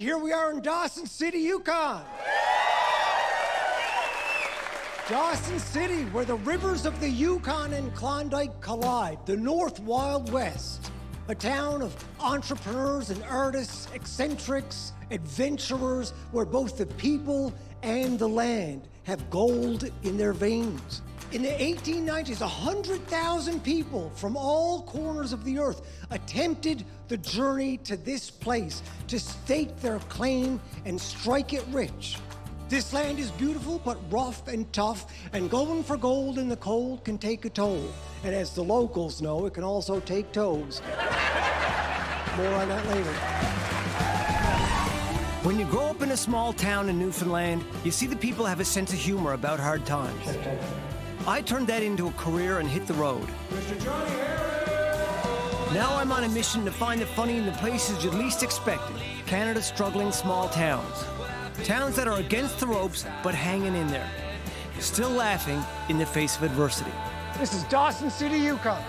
Here we are in Dawson City, Yukon. Dawson City, where the rivers of the Yukon and Klondike collide, the North Wild West. A town of entrepreneurs and artists, eccentrics, adventurers, where both the people and the land have gold in their veins. In the 1890s, 100,000 people from all corners of the earth attempted the journey to this place to stake their claim and strike it rich. This land is beautiful, but rough and tough, and going for gold in the cold can take a toll. And as the locals know, it can also take toes. More on that later. When you grow up in a small town in Newfoundland, you see the people have a sense of humor about hard times. I turned that into a career and hit the road. Mr. Jonny Harris! Now I'm on a mission to find the funny in the places you least expect it. Canada's struggling small towns. Towns that are against the ropes, but hanging in there. Still laughing in the face of adversity. This is Dawson City, Yukon.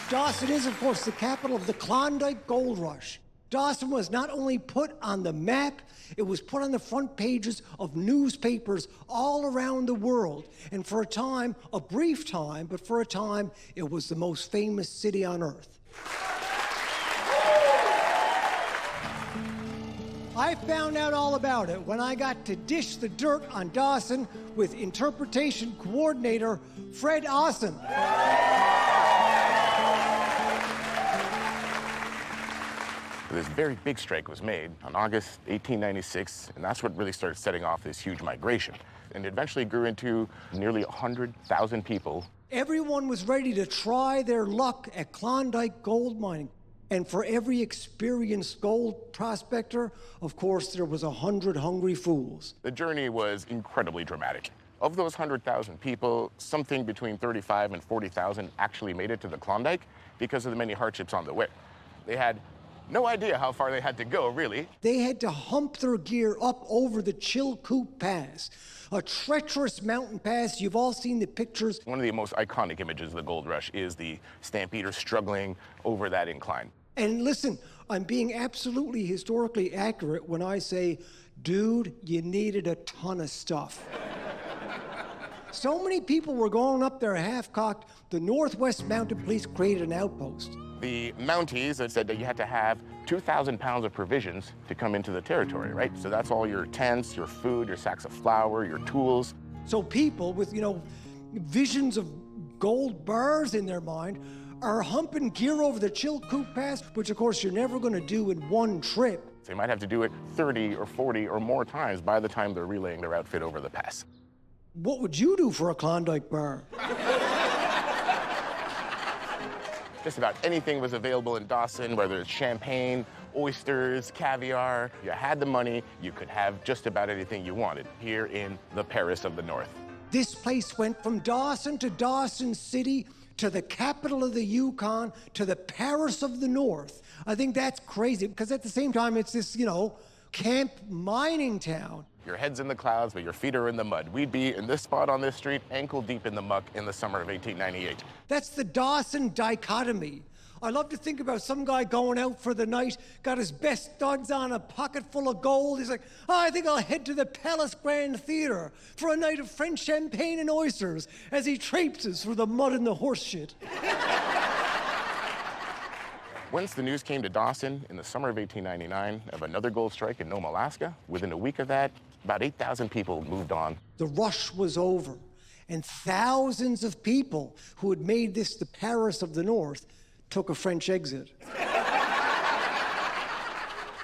Dawson is, of course, the capital of the Klondike Gold Rush. Dawson was not only put on the map, it was put on the front pages of newspapers all around the world. And for a time, a brief time, but for a time, it was the most famous city on earth. I found out all about it when I got to dish the dirt on Dawson with interpretation coordinator Fred Awesome. This very big strike was made on August 1896, and that's what really started setting off this huge migration. And it eventually grew into nearly 100,000 people. Everyone was ready to try their luck at Klondike gold mining. And for every experienced gold prospector, of course, there was 100 hungry fools. The journey was incredibly dramatic. Of those 100,000 people, something between 35 and 40,000 actually made it to the Klondike because of the many hardships on the way. They had no idea how far they had to go, really. They had to hump their gear up over the Chilkoot Pass, a treacherous mountain pass. You've all seen the pictures. One of the most iconic images of the gold rush is the stampeders struggling over that incline. And listen, I'm being absolutely historically accurate when I say, dude, you needed a ton of stuff. So many people were going up there half-cocked, the Northwest Mounted Police created an outpost. The Mounties said that you had to have 2,000 pounds of provisions to come into the territory, right? So that's all your tents, your food, your sacks of flour, your tools. So people with, visions of gold bars in their mind are humping gear over the Chilkoot Pass, which of course you're never going to do in one trip. They might have to do it 30 or 40 or more times by the time they're relaying their outfit over the pass. What would you do for a Klondike bar? Just about anything was available in Dawson, whether it's champagne, oysters, caviar. You had the money, you could have just about anything you wanted here in the Paris of the North. This place went from Dawson to Dawson City to the capital of the Yukon to the Paris of the North. I think that's crazy because at the same time, it's this, camp mining town. Your head's in the clouds, but your feet are in the mud. We'd be in this spot on this street, ankle deep in the muck in the summer of 1898. That's the Dawson dichotomy. I love to think about some guy going out for the night, got his best studs on, a pocket full of gold. He's like, I think I'll head to the Palace Grand Theater for a night of French champagne and oysters as he traipses through the mud and the horse shit. Once the news came to Dawson in the summer of 1899 of another gold strike in Nome, Alaska, within a week of that, about 8,000 people moved on. The rush was over, and thousands of people who had made this the Paris of the North took a French exit.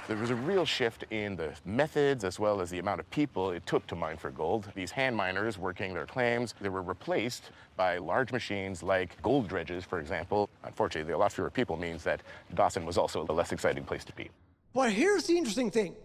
There was a real shift in the methods as well as the amount of people it took to mine for gold. These hand miners working their claims, they were replaced by large machines like gold dredges, for example. Unfortunately, a lot fewer people means that Dawson was also a less exciting place to be. But here's the interesting thing.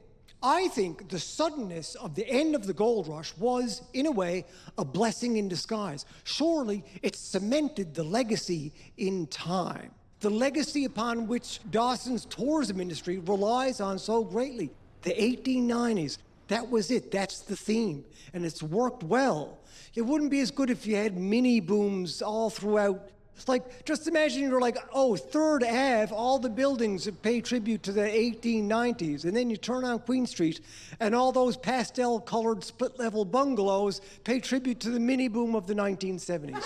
I think the suddenness of the end of the gold rush was, in a way, a blessing in disguise. Surely it cemented the legacy in time. the legacy upon which Dawson's tourism industry relies on so greatly. The 1890s, that was it, that's the theme, and it's worked well. It wouldn't be as good if you had mini booms all throughout. It's like, just imagine you're like, oh, 3rd Ave, all the buildings pay tribute to the 1890s. And then you turn on Queen Street, and all those pastel-colored split-level bungalows pay tribute to the mini boom of the 1970s.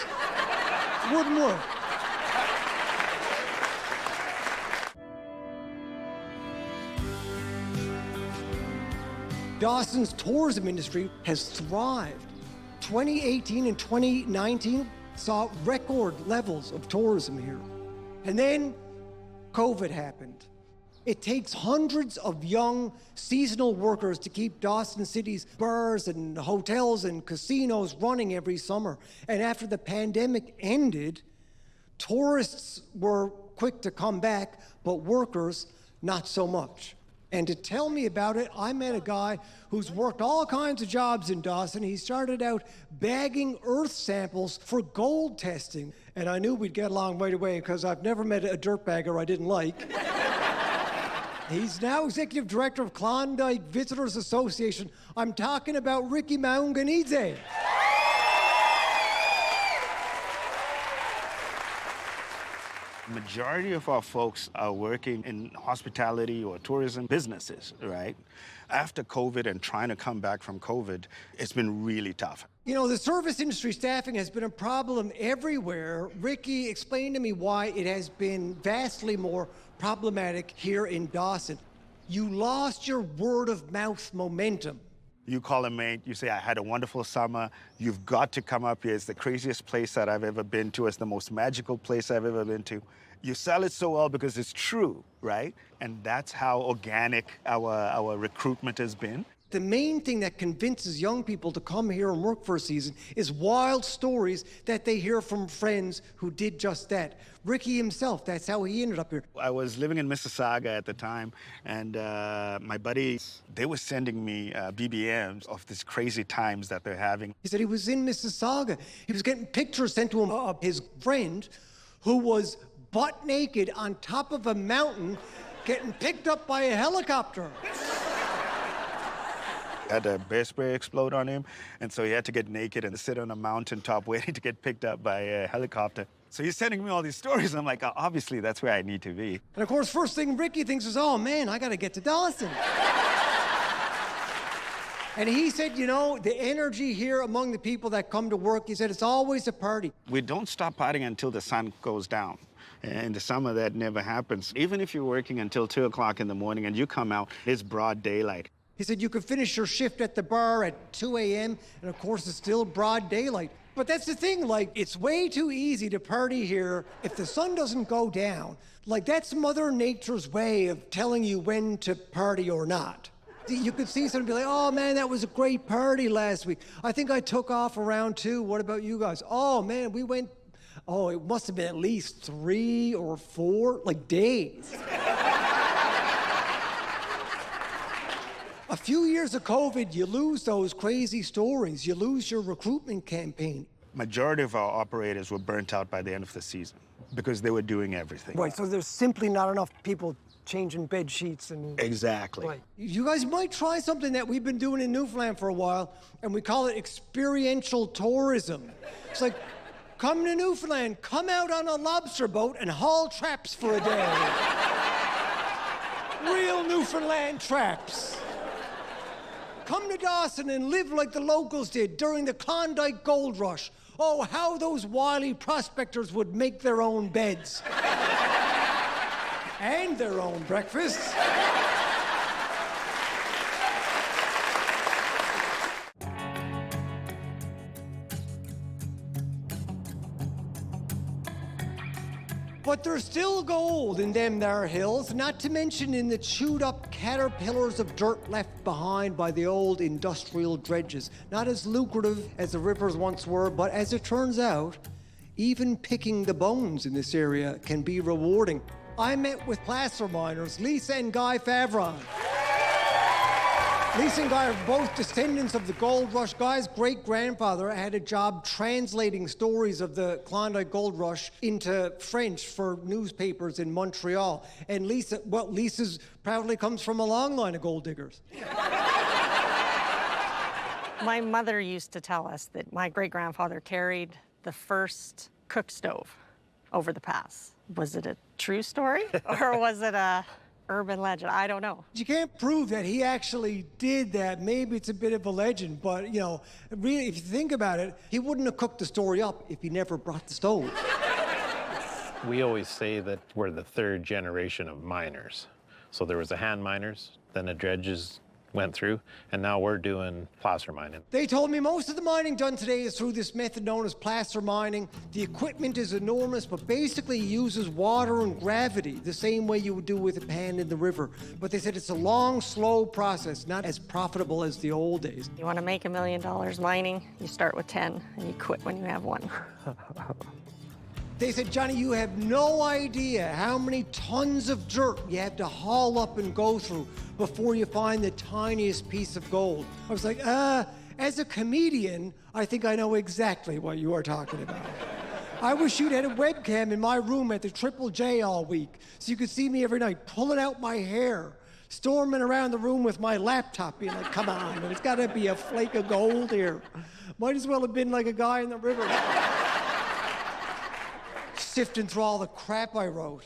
Wouldn't work. Dawson's tourism industry has thrived. 2018 and 2019 saw record levels of tourism here. And then COVID happened. It takes hundreds of young seasonal workers to keep Dawson City's bars and hotels and casinos running every summer. And after the pandemic ended, tourists were quick to come back, but workers, not so much. And to tell me about it, I met a guy who's worked all kinds of jobs in Dawson. He started out bagging earth samples for gold testing. And I knew we'd get along right away because I've never met a dirtbagger I didn't like. He's now executive director of Klondike Visitors Association. I'm talking about Ricky Maunganidze. Majority of our folks are working in hospitality or tourism businesses, right? After COVID and trying to come back from COVID, it's been really tough. You know, the service industry staffing has been a problem everywhere. Ricky, explain to me why it has been vastly more problematic here in Dawson. You lost your word-of-mouth momentum. You call a mate, you say, I had a wonderful summer. You've got to come up here. It's the craziest place that I've ever been to. It's the most magical place I've ever been to. You sell it so well because it's true, right? And that's how organic our recruitment has been. The main thing that convinces young people to come here and work for a season is wild stories that they hear from friends who did just that. Ricky himself, that's how he ended up here. I was living in Mississauga at the time, and my buddies, they were sending me BBMs of these crazy times that they're having. He said he was in Mississauga. He was getting pictures sent to him of his friend who was butt naked on top of a mountain getting picked up by a helicopter. Had a bear spray explode on him, and so he had to get naked and sit on a mountaintop waiting to get picked up by a helicopter. So he's sending me all these stories. I'm like, obviously, that's where I need to be. And of course, first thing Ricky thinks is, oh man, I gotta get to Dawson. And he said, you know, the energy here among the people that come to work, he said, it's always a party. We don't stop partying until the sun goes down. In the summer, that never happens. Even if you're working until 2 o'clock in the morning and you come out, it's broad daylight. He said you could finish your shift at the bar at 2 a.m., and of course, it's still broad daylight. But that's the thing, like, it's way too easy to party here if the sun doesn't go down. Like, that's Mother Nature's way of telling you when to party or not. You could see somebody be like, oh man, that was a great party last week. I think I took off around 2. What about you guys? Oh man, we went, oh, it must have been at least 3 or 4, like, days. A few years of COVID, you lose those crazy stories. You lose your recruitment campaign. Majority of our operators were burnt out by the end of the season because they were doing everything. Right, so there's simply not enough people changing bed sheets and... Exactly. Right. You guys might try something that we've been doing in Newfoundland for a while, and we call it experiential tourism. It's like, come to Newfoundland, come out on a lobster boat and haul traps for a day. Real Newfoundland traps. Come to Dawson and live like the locals did during the Klondike Gold Rush. Oh, how those wily prospectors would make their own beds. And their own breakfasts. But there's still gold in them there hills, not to mention in the chewed-up caterpillars of dirt left behind by the old industrial dredges. Not as lucrative as the rivers once were, but as it turns out, even picking the bones in this area can be rewarding. I met with placer miners Lisa and Guy Favron. Lisa and Guy are both descendants of the gold rush. Guy's great-grandfather had a job translating stories of the Klondike Gold Rush into French for newspapers in Montreal. And Lisa's proudly comes from a long line of gold diggers. My mother used to tell us that my great-grandfather carried the first cook stove over the pass. Was it a true story or was it a urban legend? I don't know. You can't prove that he actually did that. Maybe it's a bit of a legend, but, you know, really, if you think about it, he wouldn't have cooked the story up if he never brought the stove. We always say that we're the third generation of miners. So there was the hand miners, then the dredges went through, and now we're doing placer mining. They told me most of the mining done today is through this method known as placer mining. The equipment is enormous, but basically uses water and gravity the same way you would do with a pan in the river. But they said it's a long, slow process, not as profitable as the old days. You want to make $1 million mining, you start with 10 and you quit when you have 1. They said, Johnny, you have no idea how many tons of dirt you have to haul up and go through before you find the tiniest piece of gold. I was like, as a comedian, I think I know exactly what you are talking about. I wish you'd had a webcam in my room at the Triple J all week so you could see me every night pulling out my hair, storming around the room with my laptop, being like, come on, there's gotta be a flake of gold here. Might as well have been like a guy in the river. Sifting through all the crap I wrote.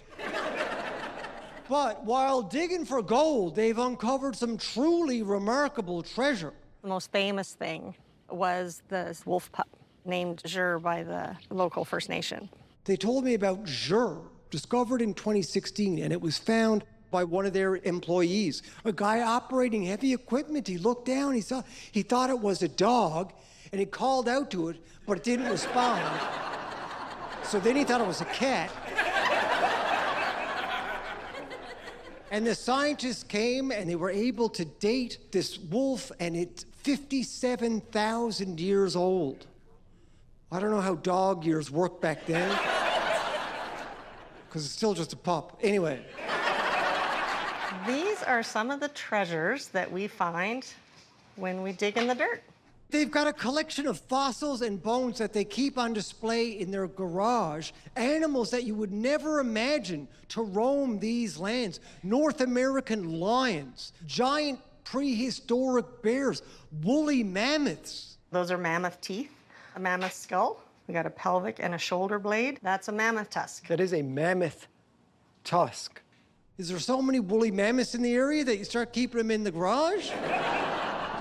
But while digging for gold, they've uncovered some truly remarkable treasure. The most famous thing was the wolf pup, named Jur by the local First Nation. They told me about Jur, discovered in 2016, and it was found by one of their employees. A guy operating heavy equipment, he looked down, he thought it was a dog, and he called out to it, but it didn't respond. So then he thought it was a cat. And the scientists came and they were able to date this wolf, and it's 57,000 years old. I don't know how dog years worked back then, because it's still just a pup. Anyway. These are some of the treasures that we find when we dig in the dirt. They've got a collection of fossils and bones that they keep on display in their garage. Animals that you would never imagine to roam these lands. North American lions, giant prehistoric bears, woolly mammoths. Those are mammoth teeth, a mammoth skull. We got a pelvic and a shoulder blade. That's a mammoth tusk. That is a mammoth tusk. Is there so many woolly mammoths in the area that you start keeping them in the garage?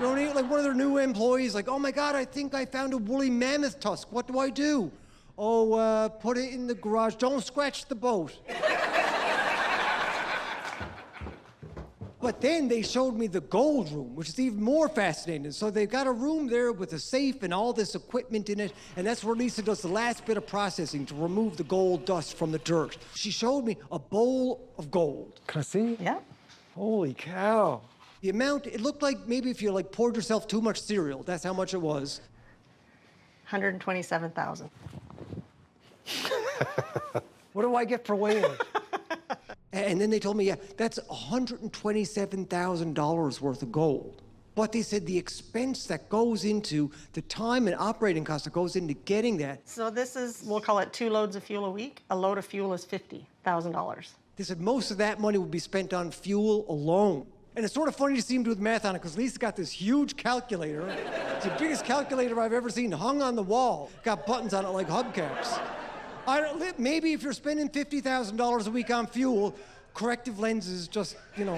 You know, like one of their new employees, like, oh my God, I think I found a woolly mammoth tusk. What do I do? Oh, put it in the garage. Don't scratch the boat. But then they showed me the gold room, which is even more fascinating. So they've got a room there with a safe and all this equipment in it, and that's where Lisa does the last bit of processing to remove the gold dust from the dirt. She showed me a bowl of gold. Can I see? Yeah. Holy cow. The amount, it looked like maybe if you like poured yourself too much cereal, that's how much it was. 127,000. What do I get for weighing it? And then they told me, yeah, that's $127,000 worth of gold. But they said the expense that goes into, the time and operating cost that goes into getting that. So this is, we'll call it 2 loads of fuel a week. A load of fuel is $50,000. They said most of that money would be spent on fuel alone. And it's sort of funny to see him do the math on it, because Lisa got this huge calculator. It's the biggest calculator I've ever seen, hung on the wall. Got buttons on it like hubcaps. Maybe if you're spending $50,000 a week on fuel, corrective lenses just, you know.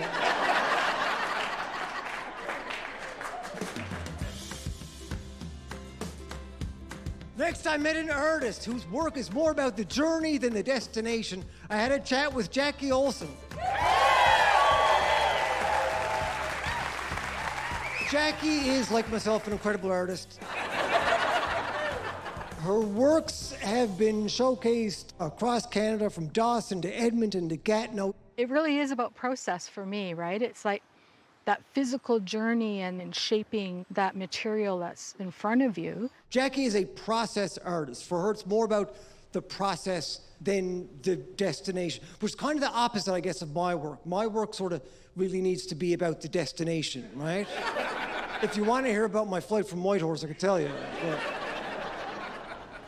Next, I met an artist whose work is more about the journey than the destination. I had a chat with Jackie Olson. Jackie is, like myself, an incredible artist. Her works have been showcased across Canada, from Dawson to Edmonton to Gatineau. It really is about process for me, right? It's like that physical journey and in shaping that material that's in front of you. Jackie is a process artist. For her, it's more about the process than the destination, which is kind of the opposite, I guess, of my work. My work sort of really needs to be about the destination, right? If you want to hear about my flight from Whitehorse, I can tell you. But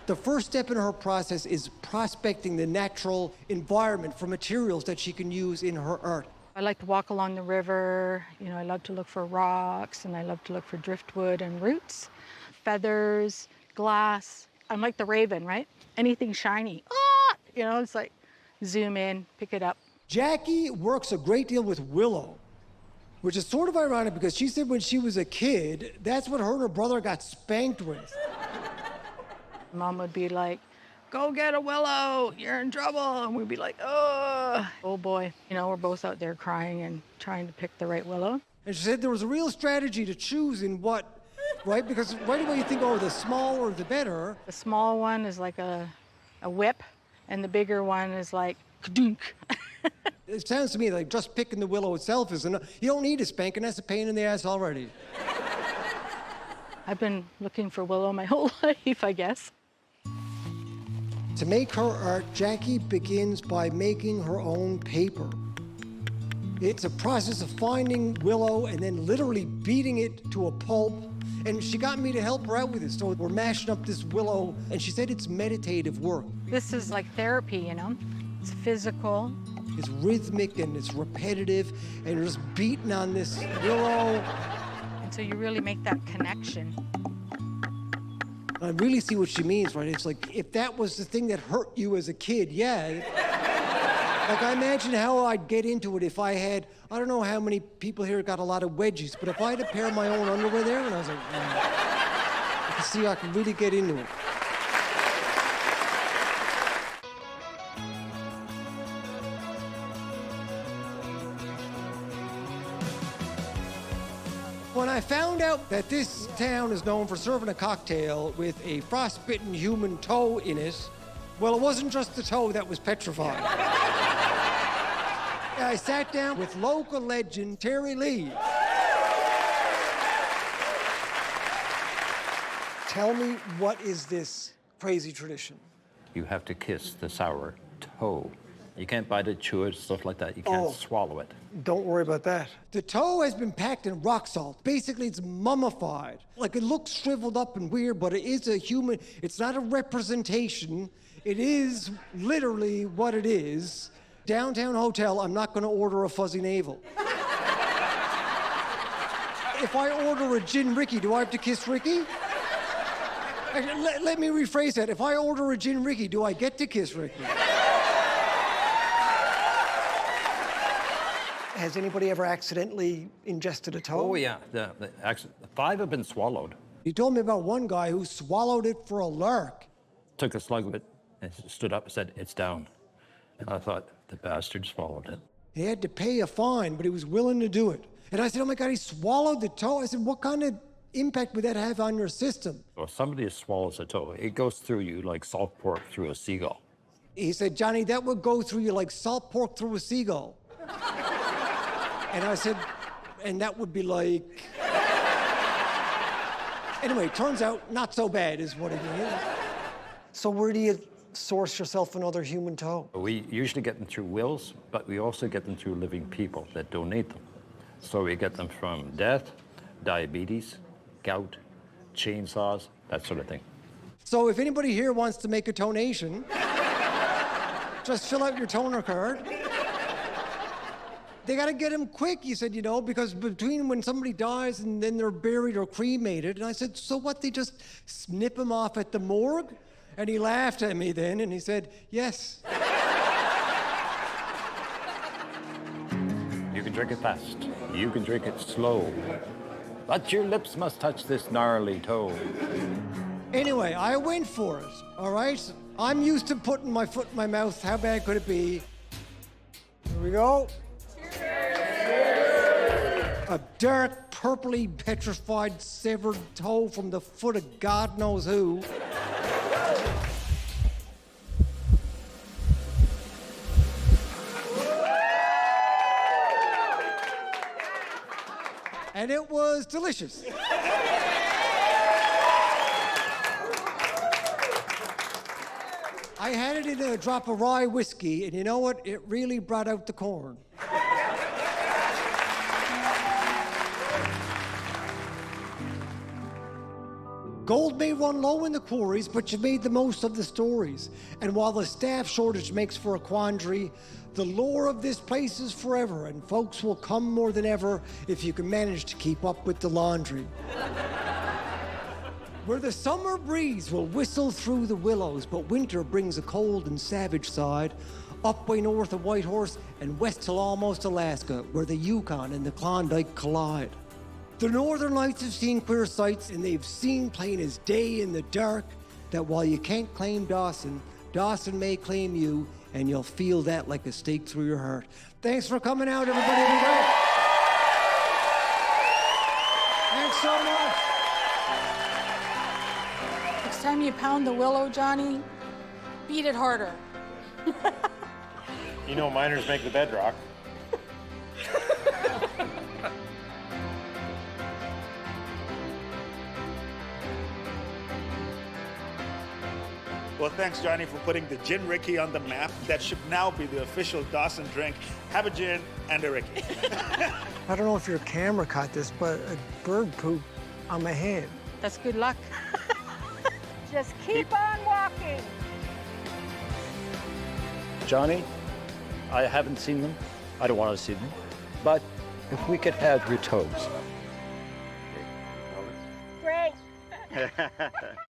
the first step in her process is prospecting the natural environment for materials that she can use in her art. I like to walk along the river. You know, I love to look for rocks, and I love to look for driftwood and roots, feathers, glass. I'm like the raven, right? Anything shiny, you know, it's like zoom in, pick it up. Jackie works a great deal with willow, which is sort of ironic because she said when she was a kid, that's what her and her brother got spanked with. Mom would be like, go get a willow, you're in trouble. And we'd be like, oh boy. You know, we're both out there crying and trying to pick the right willow. And she said there was a real strategy to choose in what, right? Because right away you think, oh, the smaller the better. The small one is like a whip, and the bigger one is like kadunk. It sounds to me like just picking the willow itself is enough. You don't need a spanking, that's a pain in the ass already. I've been looking for willow my whole life, I guess. To make her art, Jackie begins by making her own paper. It's a process of finding willow and then literally beating it to a pulp. And she got me to help her out with it. So we're mashing up this willow, and she said it's meditative work. This is like therapy, you know? It's physical. It's rhythmic and it's repetitive, and you're just beating on this willow. And so you really make that connection. I really see what she means, right? It's like, if that was the thing that hurt you as a kid, yeah. Like, I imagine how I'd get into it if I had, I don't know how many people here got a lot of wedgies, but if I had a pair of my own underwear there, and I was like, I can see I can really get into it. When I found out that this town is known for serving a cocktail with a frostbitten human toe in it, well, it wasn't just the toe that was petrified. I sat down with local legend Terry Lee. Tell me, what is this crazy tradition? You have to kiss the sour toe. You can't bite it, chew it, stuff like that. You can't swallow it. Don't worry about that. The toe has been packed in rock salt. Basically, it's mummified. Like, it looks shriveled up and weird, but it is a human. It's not a representation. It is literally what it is. Downtown hotel, I'm not going to order a fuzzy navel. If I order a gin Ricky, do I have to kiss Ricky? Let me rephrase that. If I order a gin Ricky, do I get to kiss Ricky? Has anybody ever accidentally ingested a toe? Oh, yeah. The 5 have been swallowed. He told me about one guy who swallowed it for a lark. Took a slug of it and stood up and said, it's down. And I thought, the bastard swallowed it. He had to pay a fine, but he was willing to do it. And I said, oh my God, he swallowed the toe. I said, what kind of impact would that have on your system? So if somebody swallows a toe, it goes through you like salt pork through a seagull. He said, Johnny, that would go through you like salt pork through a seagull. And I said, and that would be like... Anyway, turns out not so bad is what it is. So where do you source yourself another human toe? We usually get them through wills, but we also get them through living people that donate them. So we get them from death, diabetes, gout, chainsaws, that sort of thing. So if anybody here wants to make a donation, just fill out your toner card. They gotta get him quick, he said, you know, because between when somebody dies and then they're buried or cremated, and I said, so what, they just snip him off at the morgue? And he laughed at me then, and he said, yes. You can drink it fast, you can drink it slow, but your lips must touch this gnarly toe. Anyway, I went for it, all right? I'm used to putting my foot in my mouth. How bad could it be? Here we go. A dark, purpley, petrified, severed toe from the foot of God knows who. And it was delicious. I had it in a drop of rye whiskey, and you know what? It really brought out the corn. Gold may run low in the quarries, but you made the most of the stories. And while the staff shortage makes for a quandary, the lore of this place is forever, and folks will come more than ever if you can manage to keep up with the laundry. Where the summer breeze will whistle through the willows, but winter brings a cold and savage side, up way north of Whitehorse and west till almost Alaska, where the Yukon and the Klondike collide. The Northern Lights have seen queer sights, and they've seen plain as day in the dark that while you can't claim Dawson, Dawson may claim you, and you'll feel that like a stake through your heart. Thanks for coming out, everybody. Be great. Thanks so much. Next time you pound the willow, Johnny, beat it harder. You know, miners make the bedrock. Well, thanks, Johnny, for putting the Gin Ricky on the map. That should now be the official Dawson drink. Have a gin and a Ricky. I don't know if your camera caught this, but a bird poop on my hand. That's good luck. Just keep on walking. Johnny, I haven't seen them. I don't want to see them. But if we could have your toes. Great.